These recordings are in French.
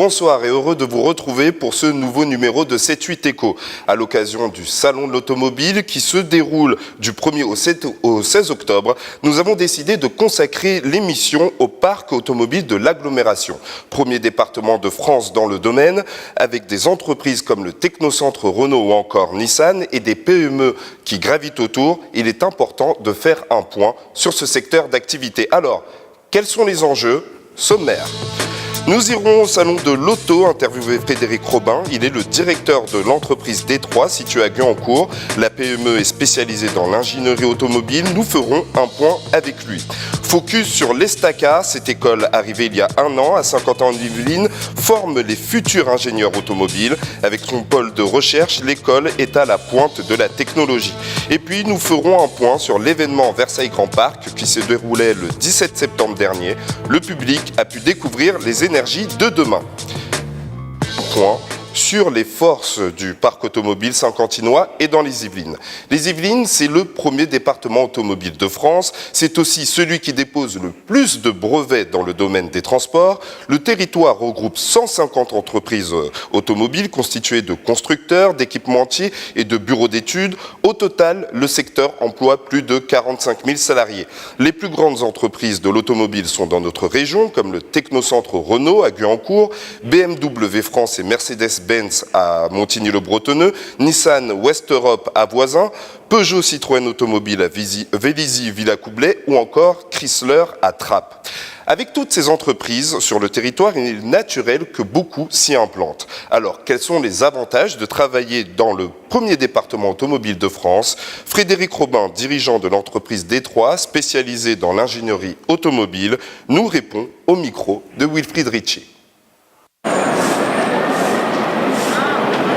Bonsoir et heureux de vous retrouver pour ce nouveau numéro de 7-8 Éco. À l'occasion du Salon de l'Automobile qui se déroule du 1er au 16 octobre, nous avons décidé de consacrer l'émission au parc automobile de l'agglomération. Premier département de France dans le domaine, avec des entreprises comme le Technocentre Renault ou encore Nissan et des PME qui gravitent autour, il est important de faire un point sur ce secteur d'activité. Alors, quels sont les enjeux? Sommaire. Nous irons au salon de l'auto interviewer Frédéric Robin. Il est le directeur de l'entreprise D3 située à Guyancourt. La PME est spécialisée dans l'ingénierie automobile. Nous ferons un point avec lui. Focus sur l'ESTACA. Cette école, arrivée il y a un an à Saint-Quentin-en-Yvelines, forme les futurs ingénieurs automobiles. Avec son pôle de recherche, l'école est à la pointe de la technologie. Et puis, nous ferons un point sur l'événement Versailles Grand Parc qui se déroulait le 17 septembre dernier. Le public a pu découvrir les énergie de demain. Point sur les forces du parc automobile saint-quentinois et dans les Yvelines. Les Yvelines, c'est le premier département automobile de France. C'est aussi celui qui dépose le plus de brevets dans le domaine des transports. Le territoire regroupe 150 entreprises automobiles constituées de constructeurs, d'équipementiers et de bureaux d'études. Au total, le secteur emploie plus de 45 000 salariés. Les plus grandes entreprises de l'automobile sont dans notre région, comme le Technocentre Renault à Guyancourt, BMW France et Mercedes-Benz à Montigny-le-Bretonneux, Nissan West Europe à Voisin, Peugeot Citroën Automobile à Vélizy-Villacoublay ou encore Chrysler à Trappes. Avec toutes ces entreprises sur le territoire, il est naturel que beaucoup s'y implantent. Alors, quels sont les avantages de travailler dans le premier département automobile de France? Frédéric Robin, dirigeant de l'entreprise D3, spécialisée dans l'ingénierie automobile, nous répond au micro de Wilfried Ritchie.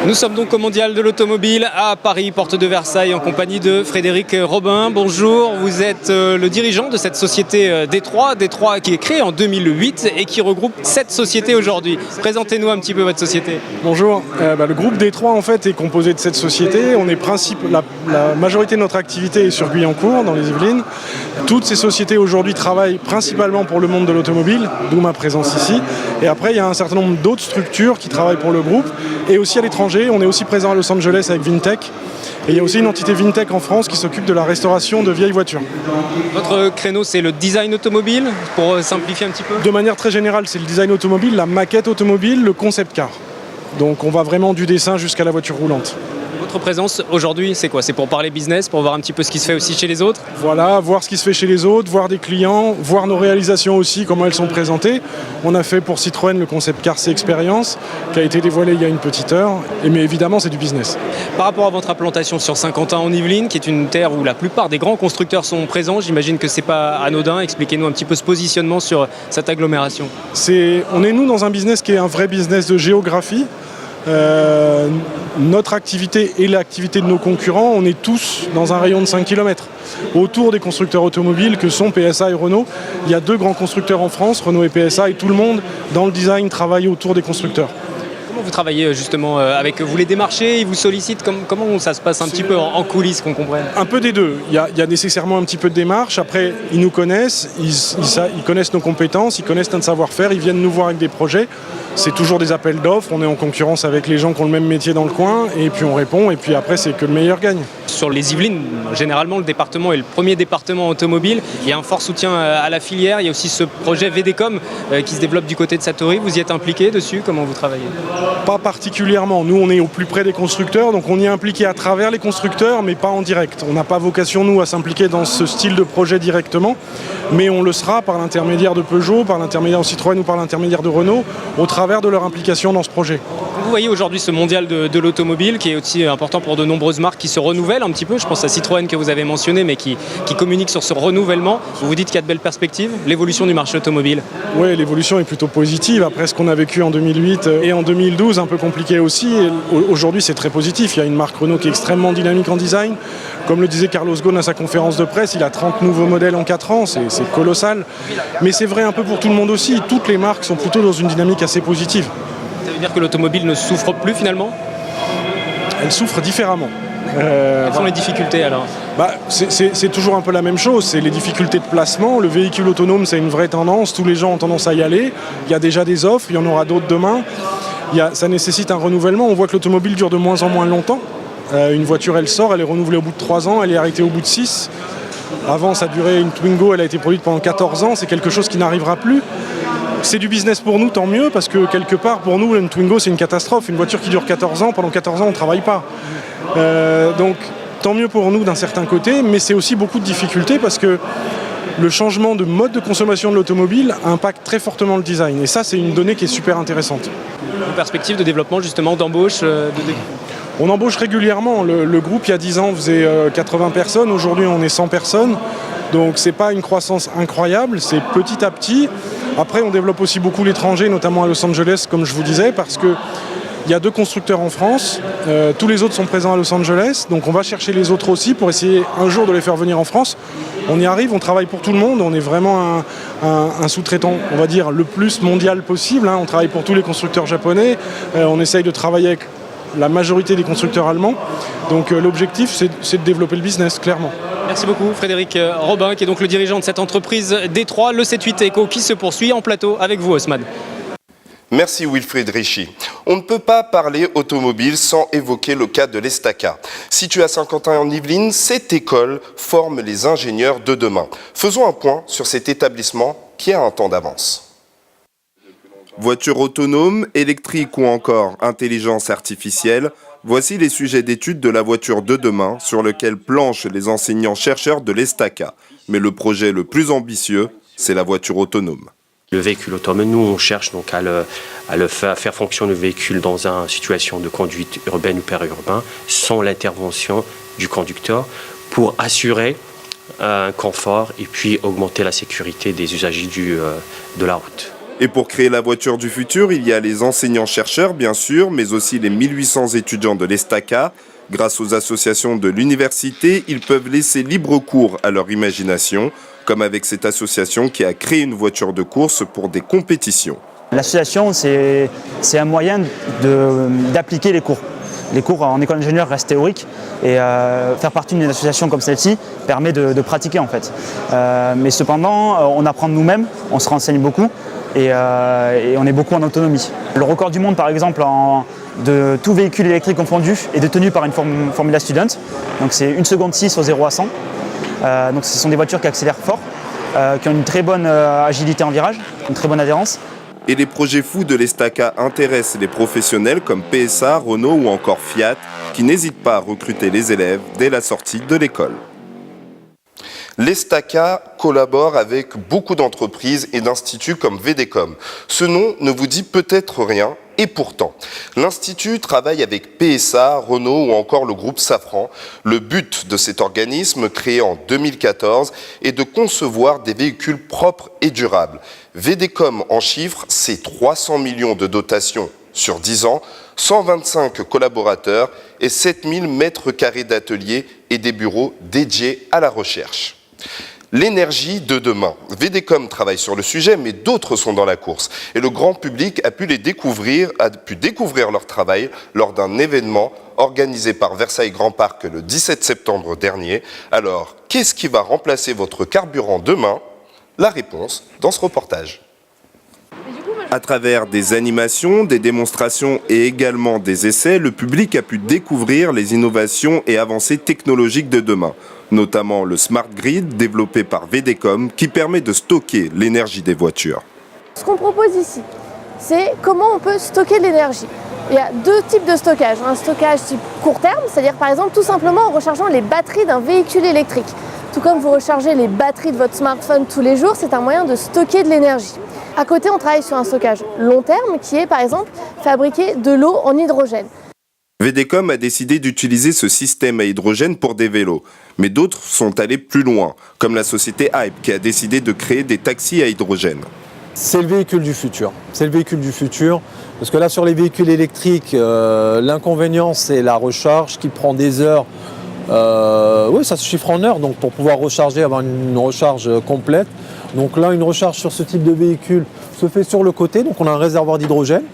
Nous sommes donc au Mondial de l'Automobile à Paris, porte de Versailles, en compagnie de Frédéric Robin. Bonjour, vous êtes le dirigeant de cette société D3 qui est créée en 2008 et qui regroupe 7 sociétés aujourd'hui. Présentez-nous un petit peu votre société. Bonjour, le groupe D3 en fait est composé de 7 sociétés. La majorité de notre activité est sur Guyancourt, dans les Yvelines. Toutes ces sociétés aujourd'hui travaillent principalement pour le monde de l'automobile, d'où ma présence ici. Et après, il y a un certain nombre d'autres structures qui travaillent pour le groupe et aussi à l'étranger. On est aussi présent à Los Angeles avec Vintech. Et il y a aussi une entité Vintech en France qui s'occupe de la restauration de vieilles voitures. Votre créneau, c'est le design automobile, pour simplifier un petit peu? De manière très générale, c'est le design automobile, la maquette automobile, le concept car. Donc on va vraiment du dessin jusqu'à la voiture roulante. Votre présence aujourd'hui, c'est quoi? C'est pour parler business, pour voir un petit peu ce qui se fait aussi chez les autres? Voilà, voir ce qui se fait chez les autres, voir des clients, voir nos réalisations aussi, comment elles sont présentées. On a fait pour Citroën le concept car C Experience, qui a été dévoilé il y a une petite heure. Mais évidemment, c'est du business. Par rapport à votre implantation sur Saint-Quentin-en-Yvelines, qui est une terre où la plupart des grands constructeurs sont présents, j'imagine que c'est pas anodin. Expliquez-nous un petit peu ce positionnement sur cette agglomération. On est nous dans un business qui est un vrai business de géographie. Notre activité et l'activité de nos concurrents, on est tous dans un rayon de 5 km. Autour des constructeurs automobiles que sont PSA et Renault, il y a 2 grands constructeurs en France, Renault et PSA, et tout le monde dans le design travaille autour des constructeurs. Comment vous travaillez justement avec vous les démarchez, ils vous sollicitent, comment ça se passe un petit peu en coulisses qu'on comprenne? Un peu des deux. Il y a nécessairement un petit peu de démarche. Après, ils nous connaissent, ils connaissent nos compétences, ils connaissent notre savoir-faire, ils viennent nous voir avec des projets. C'est toujours des appels d'offres, on est en concurrence avec les gens qui ont le même métier dans le coin, et puis on répond, et puis après c'est que le meilleur gagne. Sur les Yvelines, généralement le département est le premier département automobile, il y a un fort soutien à la filière, il y a aussi ce projet VDCOM qui se développe du côté de Satori, vous y êtes impliqué dessus, comment vous travaillez? Pas particulièrement, nous on est au plus près des constructeurs, donc on y est impliqué à travers les constructeurs, mais pas en direct. On n'a pas vocation nous à s'impliquer dans ce style de projet directement, mais on le sera par l'intermédiaire de Peugeot, par l'intermédiaire de Citroën ou par l'intermédiaire de Renault, au travers de leur implication dans ce projet. Vous voyez aujourd'hui ce mondial de l'automobile qui est aussi important pour de nombreuses marques qui se renouvellent un petit peu. Je pense à Citroën que vous avez mentionné, mais qui communique sur ce renouvellement. Vous vous dites qu'il y a de belles perspectives, l'évolution du marché automobile? Oui, l'évolution est plutôt positive. Après ce qu'on a vécu en 2008 et en 2012, un peu compliqué aussi. Aujourd'hui, c'est très positif. Il y a une marque Renault qui est extrêmement dynamique en design. Comme le disait Carlos Ghosn à sa conférence de presse, il a 30 nouveaux modèles en 4 ans. C'est colossal. Mais c'est vrai un peu pour tout le monde aussi. Toutes les marques sont plutôt dans une dynamique assez positive. Ça veut dire que l'automobile ne souffre plus finalement? Elle souffre différemment. Quelles sont les difficultés alors? C'est toujours un peu la même chose, c'est les difficultés de placement. Le véhicule autonome, c'est une vraie tendance, tous les gens ont tendance à y aller. Il y a déjà des offres, il y en aura d'autres demain. Ça nécessite un renouvellement, on voit que l'automobile dure de moins en moins longtemps. Une voiture, elle sort, elle est renouvelée au bout de 3 ans, elle est arrêtée au bout de 6. Avant, ça durait une Twingo, elle a été produite pendant 14 ans, c'est quelque chose qui n'arrivera plus. C'est du business pour nous, tant mieux, parce que quelque part, pour nous, une Twingo, c'est une catastrophe. Une voiture qui dure 14 ans, pendant 14 ans, on ne travaille pas. Donc, tant mieux pour nous d'un certain côté, mais c'est aussi beaucoup de difficultés parce que le changement de mode de consommation de l'automobile impacte très fortement le design. Et ça, c'est une donnée qui est super intéressante. Une perspective de développement, justement, d'embauche On embauche régulièrement. Le groupe, il y a 10 ans, faisait 80 personnes. Aujourd'hui, on est 100 personnes. Donc, ce n'est pas une croissance incroyable, c'est petit à petit. Après, on développe aussi beaucoup l'étranger, notamment à Los Angeles, comme je vous disais, parce que il y a 2 constructeurs en France, tous les autres sont présents à Los Angeles, donc on va chercher les autres aussi pour essayer un jour de les faire venir en France. On y arrive, on travaille pour tout le monde, on est vraiment un sous-traitant, on va dire, le plus mondial possible. On travaille pour tous les constructeurs japonais, on essaye de travailler avec la majorité des constructeurs allemands. Donc l'objectif, c'est de développer le business, clairement. Merci beaucoup Frédéric Robin, qui est donc le dirigeant de cette entreprise D3, le 7-8 Eco, qui se poursuit en plateau avec vous, Osman. Merci Wilfried Richy. On ne peut pas parler automobile sans évoquer le cas de l'Estaca. Située à Saint-Quentin en Yvelines, cette école forme les ingénieurs de demain. Faisons un point sur cet établissement qui a un temps d'avance. Voiture autonome, électrique ou encore intelligence artificielle, voici les sujets d'études de la voiture de demain sur lequel planchent les enseignants-chercheurs de l'Estaca. Mais le projet le plus ambitieux, c'est la voiture autonome. Le véhicule autonome, nous on cherche donc à faire fonctionner le véhicule dans une situation de conduite urbaine ou périurbain sans l'intervention du conducteur pour assurer un confort et puis augmenter la sécurité des usagers de la route. Et pour créer la voiture du futur, il y a les enseignants-chercheurs bien sûr, mais aussi les 1800 étudiants de l'Estaca. Grâce aux associations de l'université, ils peuvent laisser libre cours à leur imagination, comme avec cette association qui a créé une voiture de course pour des compétitions. L'association, c'est un moyen d'appliquer les cours. Les cours en école d'ingénieur restent théoriques et faire partie d'une association comme celle-ci permet de pratiquer en fait. Mais cependant, on apprend de nous-mêmes, on se renseigne beaucoup et on est beaucoup en autonomie. Le record du monde par exemple de tout véhicule électrique confondu est détenu par une Formula Student. Donc c'est 1 seconde 6 au 0 à 100. Donc ce sont des voitures qui accélèrent fort, qui ont une très bonne agilité en virage, une très bonne adhérence. Et les projets fous de l'Estaca intéressent les professionnels comme PSA, Renault ou encore Fiat, qui n'hésitent pas à recruter les élèves dès la sortie de l'école. L'Estaca collabore avec beaucoup d'entreprises et d'instituts comme VDCOM. Ce nom ne vous dit peut-être rien, et pourtant, l'Institut travaille avec PSA, Renault ou encore le groupe Safran. Le but de cet organisme, créé en 2014, est de concevoir des véhicules propres et durables. VDCOM en chiffres, c'est 300 millions de dotation sur 10 ans, 125 collaborateurs et 7000 mètres carrés d'ateliers et des bureaux dédiés à la recherche. L'énergie de demain. VDCOM travaille sur le sujet, mais d'autres sont dans la course. Et le grand public a pu découvrir leur travail lors d'un événement organisé par Versailles Grand Parc le 17 septembre dernier. Alors, qu'est-ce qui va remplacer votre carburant demain? La réponse dans ce reportage. À travers des animations, des démonstrations et également des essais, le public a pu découvrir les innovations et avancées technologiques de demain, notamment le Smart Grid développé par VDCOM qui permet de stocker l'énergie des voitures. Ce qu'on propose ici, c'est comment on peut stocker de l'énergie. Il y a 2 types de stockage. Un stockage type court terme, c'est-à-dire par exemple tout simplement en rechargeant les batteries d'un véhicule électrique. Tout comme vous rechargez les batteries de votre smartphone tous les jours, c'est un moyen de stocker de l'énergie. À côté, on travaille sur un stockage long terme qui est par exemple fabriquer de l'eau en hydrogène. VDCOM a décidé d'utiliser ce système à hydrogène pour des vélos, mais d'autres sont allés plus loin, comme la société Hype qui a décidé de créer des taxis à hydrogène. C'est le véhicule du futur. C'est le véhicule du futur. Parce que là, sur les véhicules électriques, l'inconvénient, c'est la recharge qui prend des heures. Oui, ça se chiffre en heures. Donc, pour pouvoir recharger, avoir une recharge complète. Donc là, une recharge sur ce type de véhicule se fait sur le côté. Donc, on a un réservoir d'hydrogène.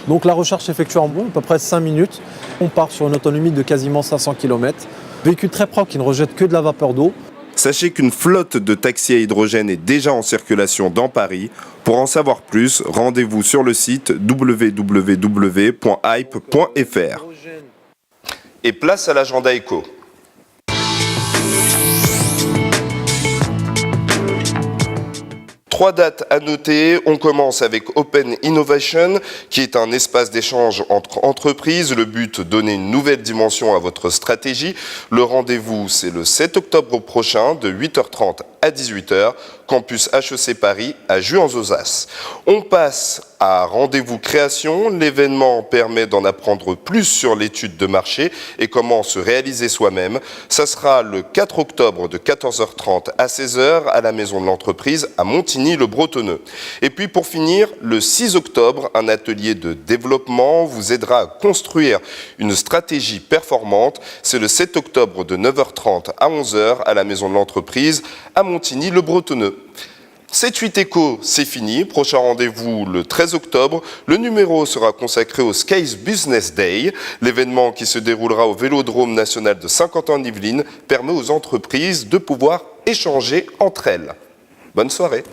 Donc, la recharge s'effectue en à peu près 5 minutes. On part sur une autonomie de quasiment 500 km. Véhicule très propre qui ne rejette que de la vapeur d'eau. Sachez qu'une flotte de taxis à hydrogène est déjà en circulation dans Paris. Pour en savoir plus, rendez-vous sur le site www.hype.fr. Et place à l'agenda éco. 3 dates à noter. On commence avec Open Innovation, qui est un espace d'échange entre entreprises. Le but, donner une nouvelle dimension à votre stratégie. Le rendez-vous, c'est le 7 octobre prochain, de 8h30 à 18h, campus HEC Paris à Juan-Zozas. On passe à Rendez-vous Création. L'événement permet d'en apprendre plus sur l'étude de marché et comment se réaliser soi-même. Ça sera le 4 octobre de 14h30 à 16h à la Maison de l'Entreprise à Montigny-le-Bretonneux. Et puis pour finir, le 6 octobre, un atelier de développement vous aidera à construire une stratégie performante. C'est le 7 octobre de 9h30 à 11h à la Maison de l'Entreprise à Montigny-le-Bretonneux. 7-8 Éco, c'est fini. Prochain rendez-vous le 13 octobre. Le numéro sera consacré au Scase Business Day. L'événement qui se déroulera au Vélodrome national de Saint-Quentin-en-Yvelines permet aux entreprises de pouvoir échanger entre elles. Bonne soirée.